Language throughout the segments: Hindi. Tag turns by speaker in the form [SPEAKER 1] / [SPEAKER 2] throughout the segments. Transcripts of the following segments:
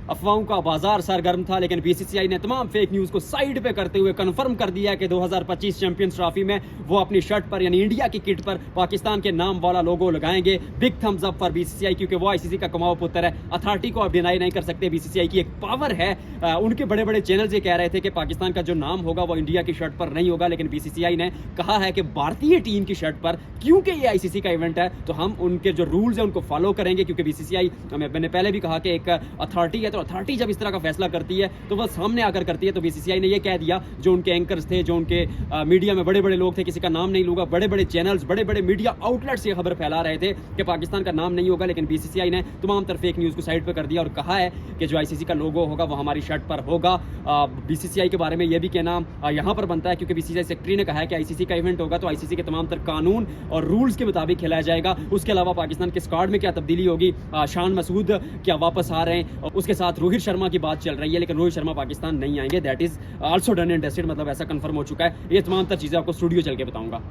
[SPEAKER 1] अफवाहों का बाजार सरगर्म था, लेकिन बीसीसीआई ने तमाम फेक न्यूज को साइड पे करते हुए कंफर्म कर दिया कि 2025 चैंपियंस ट्रॉफी में वो अपनी शर्ट पर यानी इंडिया की किट पर पाकिस्तान के नाम वाला लोगो लगाएंगे। Big thumbs up for BCCI, क्योंकि वो आईसीसी का कमाओ पुत्र है। अथॉरिटी को आप डिनाई नहीं कर सकते, बीसीसीआई की एक पावर है। उनके बड़े बड़े चैनल ये कह रहे थे कि पाकिस्तान का जो नाम होगा वो इंडिया की शर्ट पर नहीं होगा, लेकिन बीसीसीआई ने कहा है कि भारतीय टीम की शर्ट पर, क्योंकि ये आईसीसी का इवेंट है तो हम उनके जो रूल्स है उनको फॉलो करेंगे, क्योंकि बीसीसीआई, मैंने पहले भी कहा कि एक अथॉरिटी है, तो अथॉरिटी जब इस तरह का फैसला करती है तो वह सामने आकर करती है। तो बीसीसीआई ने यह कह दिया, जो उनके एंकर्स थे, जो उनके मीडिया में बड़े बड़े लोग थे, किसी का नाम नहीं लूंगा, बड़े बड़े चैनल्स, बड़े बड़े मीडिया आउटलेट्स ये खबर फैला रहे थे कि पाकिस्तान का नाम नहीं होगा, लेकिन बीसीसीआई ने तमाम तरह फेक न्यूज को साइड पर कर दिया और कहा है कि जो आईसीसी का लोगो होगा वो हमारी शर्ट पर होगा। बीसीसीआई के बारे में यह भी कहना यहां पर बनता है, क्योंकि बीसीसीआई सेक्रेटरी ने कहा है कि आईसीसी का इवेंट होगा तो आईसीसी के तमाम तरह कानून और रूल्स के मुताबिक खेला जाएगा। उसके अलावा पाकिस्तान के स्क्वाड में क्या तब्दीली होगी, शान मसूद क्या वापस आ रहे हैं, उसके साथ रोहित शर्मा की बात चल रही है, लेकिन रोहित शर्मा पाकिस्तान नहीं आएंगे। That is also done and dusted, मतलब ऐसा कंफर्म हो चुका है। ये तमाम तरह चीजें आपको स्टूडियो चल के बताऊंगा।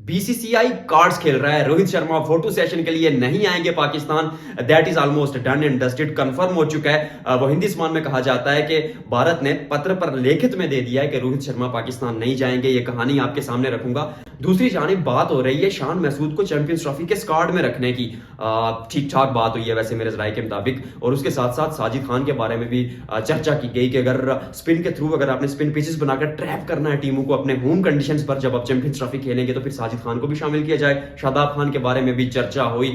[SPEAKER 2] बीसीसीआई कार्ड्स खेल रहा है, रोहित शर्मा फोटो सेशन के लिए नहीं आएंगे Pakistan. That is almost done and dusted, confirm हो चुका है। वो हिंदी समान में कहा जाता है कि भारत ने पत्र पर लिखित में दे दिया है कि रोहित शर्मा पाकिस्तान नहीं जाएंगे। ये कहानी आपके सामने रखूंगा। दूसरी जानिब बात हो रही है शान महसूद को चैंपियंस ट्रॉफी के स्क्वाड में रखने की। ठीक ठाक बात हुई है वैसे मेरे राय के मुताबिक, और उसके साथ साथ साजिद खान के बारे में भी चर्चा की गई कि अगर स्पिन के थ्रू, अगर आपने स्पिन पिचेस बनाकर ट्रैप करना है टीमों को अपने होम कंडीशंस पर, जब आप चैंपियंस ट्रॉफी खेलेंगे तो फिर साजिद खान को भी शामिल किया जाए। शादाब खान के बारे में भी चर्चा हुई।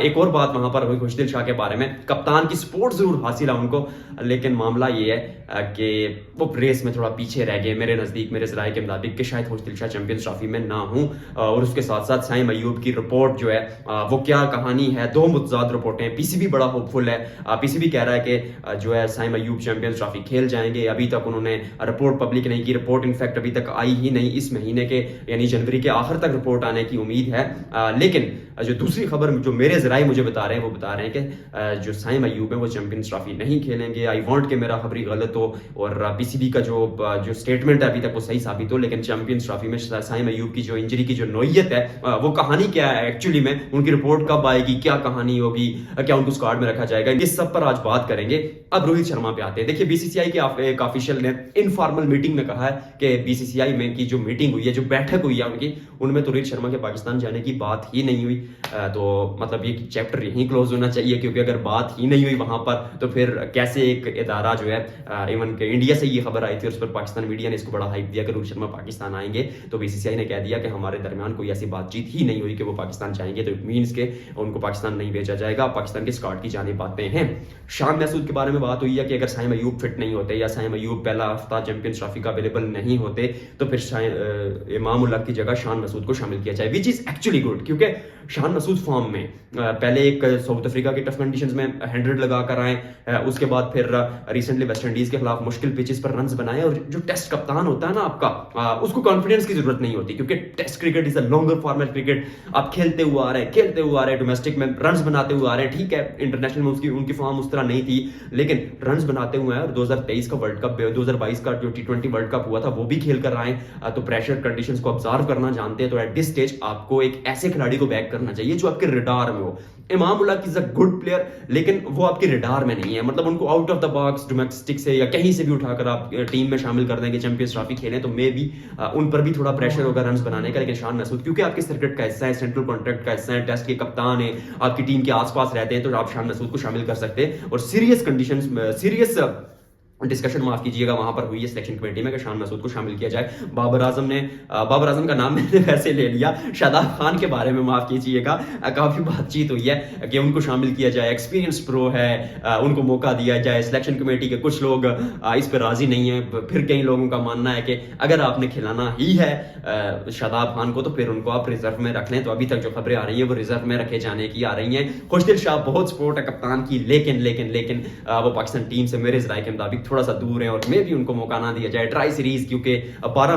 [SPEAKER 2] एक और बात वहां पर हुई खुशदिल शाह के बारे में। कप्तान की सपोर्ट जरूर हासिल है उनको, लेकिन मामला ये है कि वो रेस में थोड़ा पीछे रह गए मेरे नजदीक, मेरे राय के मुताबिक, कि शायद खुशदिल शाह चैंपियंस ट्रॉफी में ना हूं। और उसके साथ साथ साइम अयूब की रिपोर्ट जो है वो क्या कहानी है, दो मुतजाद रिपोर्टें। पीसीबी बड़ा होपफुल है। पीसीबी कह रहा है कि जो है साइम अयूब चैंपियंस ट्रॉफी खेल जाएंगे। अभी तक उन्होंने रिपोर्ट पब्लिक नहीं की। रिपोर्ट इनफैक्ट अभी तक आई ही नहीं। इस महीने के यानी जनवरी के आखिर तक रिपोर्ट आने की उम्मीद है। लेकिन जो दूसरी खबर जो मेरे जराए मुझे बता रहे हैं, वो बता रहे हैं कि जो साइम अयूब है वो चैंपियंस ट्रॉफी नहीं खेलेंगे। आई वांट कि मेरा खबरी गलत हो और पीसीबी का जो स्टेटमेंट है अभी तक वो सही साबित हो, लेकिन चैंपियंस ट्रॉफी में साइम अयूब की जो इंजरी की जो नोयत है, वो कहानी क्या है एक्चुअली में, उनकी रिपोर्ट कब आएगी, क्या कहानी होगी, क्या उनको स्क्वाड में रखा जाएगा, इस सब पर आज बात करेंगे। अब रोहित शर्मा पे आते हैं। देखिए, बीसीसीआई के एक ऑफिशियल ने इनफॉर्मल मीटिंग में कहा है कि बीसीसीआई में की जो मीटिंग हुई है, जो बैठक हुई है उनकी, उनमें तो रोहित शर्मा के पाकिस्तान जाने की बात ही नहीं हुई। तो मतलब ये चैप्टर यहीं क्लोज होना चाहिए, क्योंकि अगर बात ही नहीं हुई वहां पर तो फिर कैसे एक इदारा जो है, इवन के इंडिया से ये खबर आई थी और उस पर पाकिस्तान मीडिया ने इसको बड़ा हाइप दिया कि रोहित शर्मा पाकिस्तान आएंगे, तो बीसीसीआई ने कह दिया कि हमारे दरमियान कोई ऐसी बातचीत ही नहीं हुई कि वो पाकिस्तान जाएंगे, तो इट मींस के उनको पाकिस्तान नहीं भेजा जाएगा। पाकिस्तान के स्क्वाड की जाने बातें हैं। शान महसूद के बारे में बात हुई है कि अगर साइम अयूब फिट नहीं होते या साइम अयूब पहला हफ्ता चैंपियंस ट्रॉफी का अवेलेबल नहीं होते तो फिर इमाम उल हक की जगह शान महसूद को शामिल किया जाए, विच इज एक्चुअली गुड, क्योंकि शान मसूद फॉर्म में पहले एक साउथ अफ्रीका की टफ कंडीशंस में 100 लगा कर आए, उसके बाद फिर रिसेंटली वेस्ट इंडीज के खिलाफ मुश्किल पिचेस पर रन्स बनाए। और जो टेस्ट कप्तान होता है ना आपका, उसको कॉन्फिडेंस की जरूरत नहीं होती, क्योंकि test cricket is a longer format cricket. आप खेलते हुए आ रहे हैं, डोमेस्टिक में रन्स बनाते हुए आ रहे हैं। ठीक है, इंटरनेशनल में उनकी फॉर्म उस तरह नहीं थी, लेकिन रन्स बनाते हुए हैं। और 2023 का वर्ल्ड कप, 2022 का जो T20 वर्ल्ड कप हुआ था वो भी खेल कर आए, तो प्रेशर कंडीशंस को ऑब्जर्व करना जानते हैं। तो एट दिस स्टेज आपको एक ऐसे खिलाड़ी को बैक करना चाहिए जो आपके रिडार में हो। Imam ul Haq is a good player, लेकिन वो आपके रिडार में नहीं है। मतलब उनको out of the box domestic से या कहीं से भी उठाकर आप टीम में शामिल कर देंगे, चैंपियंस ट्रॉफी खेलें, तो मे भी उन पर भी थोड़ा प्रेशर होगा रन्स बनाने का। लेकिन शान महसूद क्योंकि आपके सर्किट का हिस्सा है, सेंट्रल कॉन्ट्रैक्ट का हिस्सा है, टेस्ट के कप्तान है, आपकी टीम के आसपास रहते हैं, तो आप शान महसूद को शामिल कर सकते हैं। और सीरियस कंडीशंस, सीरियस डिस्कशन माफ कीजिएगा वहां पर हुई है सिलेक्शन कमेटी में कि शान महसूद को शामिल किया जाए। बाबर आजम का नाम मैंने वैसे ले लिया, शादाब खान के बारे में माफ कीजिएगा, काफी बातचीत हुई है कि उनको शामिल किया जाए, एक्सपीरियंस प्रो है, उनको मौका दिया जाए। सिलेक्शन कमेटी के कुछ लोग इस पर राजी नहीं है, फिर कई लोगों का मानना है कि अगर आपने खिलाना ही है शादाब खान को तो फिर उनको आप रिजर्व में रख लें। तो अभी तक जो खबरें आ रही हैं वो रिजर्व में रखे जाने की आ रही हैं। खुशदिल शाह बहुत सपोर्ट है कप्तान की, लेकिन वो पाकिस्तान टीम से मेरे राय के मुताबिक थोड़ा सा दूर है और मे भी उनको मौका ना दिया जाए ट्राई सीरीज, क्योंकि 12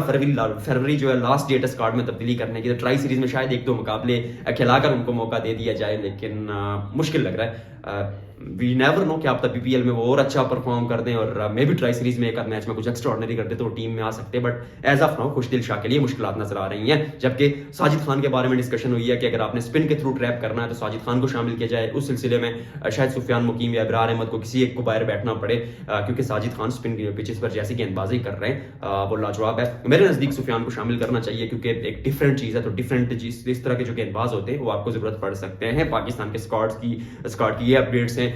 [SPEAKER 2] फरवरी जो है लास्ट डेट स्क्वाड में तब्दीली करने की। तो ट्राई सीरीज में शायद 1-2 मुकाबले खिलाकर उनको मौका दे दिया जाए, लेकिन मुश्किल लग रहा है। वी नेवर नो, क्या पता बीपीएल में वो और अच्छा परफॉर्म कर दें और मे भी ट्राई सीरीज में एक मैच में कुछ एक्स्ट्राऑर्डिनरी करते तो टीम में आ सकते, बट एज ऑफ नाउ खुशदिल शाह के लिए मुश्किलात नजर आ रही हैं। जबकि साजिद खान के बारे में डिस्कशन हुई है कि अगर आपने स्पिन के थ्रू ट्रैप करना है तो साजिद खान को शामिल किया जाए। उस सिलसिले में शायद सुफियान मुकीम या इब्रार अहमद को किसी एक को बाहर बैठना पड़े, क्योंकि साजिद खान स्पिन पिचेस पर जैसी गेंदबाजी कर रहे हैं वो लाजवाब है। मेरे नजदीक सुफियान को शामिल करना चाहिए, क्योंकि एक डिफरेंट चीज है, तो डिफरेंट इस तरह के जो गेंदबाज होते हैं वो आपको जरूरत पड़ सकते हैं। पाकिस्तान के स्क्वाड की ये अपडेट्स हैं,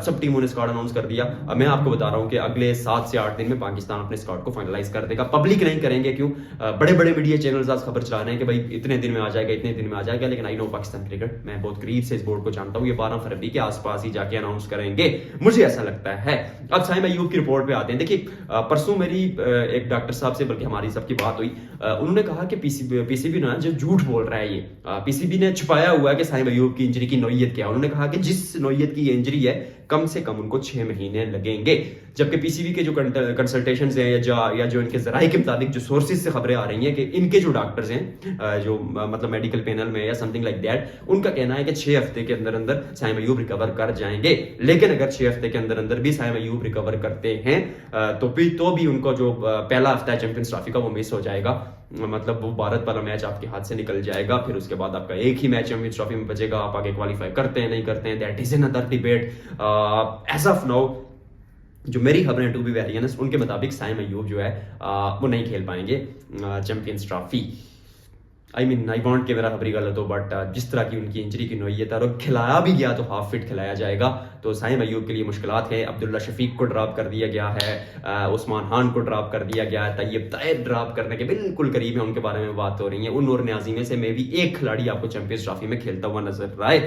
[SPEAKER 2] सब टीमों ने स्क्वाड अनाउंस कर दिया। मैं आपको बता रहा हूं कि अगले 7 से 8 दिन में पाकिस्तान अपने स्क्वाड को फाइनलाइज कर देगा। पब्लिक नहीं करेंगे, क्यों? बड़े बड़े मीडिया चैनल्स आज खबर चला रहे हैं कि भाई इतने दिन में आ जाएगा, इतने दिन में आ जाएगा, लेकिन आई नो पाकिस्तान क्रिकेट, मैं बहुत करीब से इस बोर्ड को जानता हूं, ये 12 फरवरी के आसपास ही जाके अनाउंस करेंगे, मुझे ऐसा लगता है। अब साइम अय्यूब की रिपोर्ट पे आते हैं। देखिए परसों मेरी एक डॉक्टर साहब से, बल्कि हमारी सबकी बात हुई, उन्होंने कहा कि पीसीबी ना जो झूठ बोल रहा है, ये पीसीबी ने छुपाया हुआ है कि साइम अय्यूब की इंजरी की नौयत क्या है। उन्होंने कहा कि जिस नौयत की इंजरी है कम से कम उनको 6 महीने लगेंगे, जबकि पीसीबी के जो कंसल्टेशन हैं या जो इनके जराये के मुताबिक जो सोर्सेज से खबरें आ रही हैं कि इनके जो डॉक्टर्स हैं जो मतलब मेडिकल पैनल में या समथिंग लाइक दैट, उनका कहना है कि 6 हफ्ते के अंदर अंदर साइम अय्यूब रिकवर कर जाएंगे। लेकिन अगर 6 हफ्ते के अंदर अंदर भी साइम अय्यूब रिकवर करते हैं तो भी उनको जो पहला हफ्ता है चैंपियंस ट्रॉफी का वो मिस हो जाएगा। मतलब वो भारत वाला मैच आपके हाथ से निकल जाएगा, फिर उसके बाद आपका एक ही मैच चैंपियंस ट्रॉफी में बचेगा, आप आगे क्वालिफाई करते हैं नहीं करते हैं, that is another debate. As of now जो मेरी खबरें टू बी वेरी ऑनेस्ट, उनके मुताबिक साइम अय्यूब जो है वो नहीं खेल पाएंगे चैंपियंस ट्रॉफी। आई वांट कि मेरा खबरी गलत हो, बट जिस तरह की उनकी इंजरी की नौयत है और खिलाया भी गया तो हाफ फिट खिलाया जाएगा, तो साइम अय्यूब के लिए मुश्किलात है। अब्दुल्ला शफीक को ड्रॉप कर दिया गया है, उस्मान खान को ड्रॉप कर दिया गया है, तैयब ताहिर ड्रॉप करने के बिल्कुल करीब है, उनके बारे में बात हो रही है। उन और न्याजी में से मे भी एक खिलाड़ी आपको चैंपियंस ट्रॉफी में खेलता हुआ नजर आए।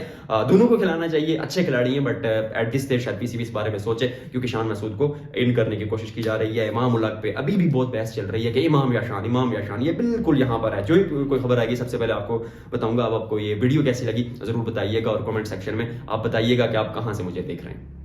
[SPEAKER 2] दोनों को खिलाना चाहिए, अच्छे खिलाड़ी हैं, बट एट दिस स्टेज शायद पीसीबी इस बारे में सोचे, क्योंकि शान मसूद को इन करने की कोशिश की जा रही है। इमाम उलग पे अभी भी बहुत बहस चल रही है कि इमाम या शान, ये बिल्कुल यहाँ पर है। जो कोई खबर आएगी सबसे पहले आपको बताऊंगा। अब आपको ये वीडियो कैसी लगी जरूर बताइएगा, और कमेंट सेक्शन में आप बताइएगा कि आप कहां से मुझे देख रहे हैं।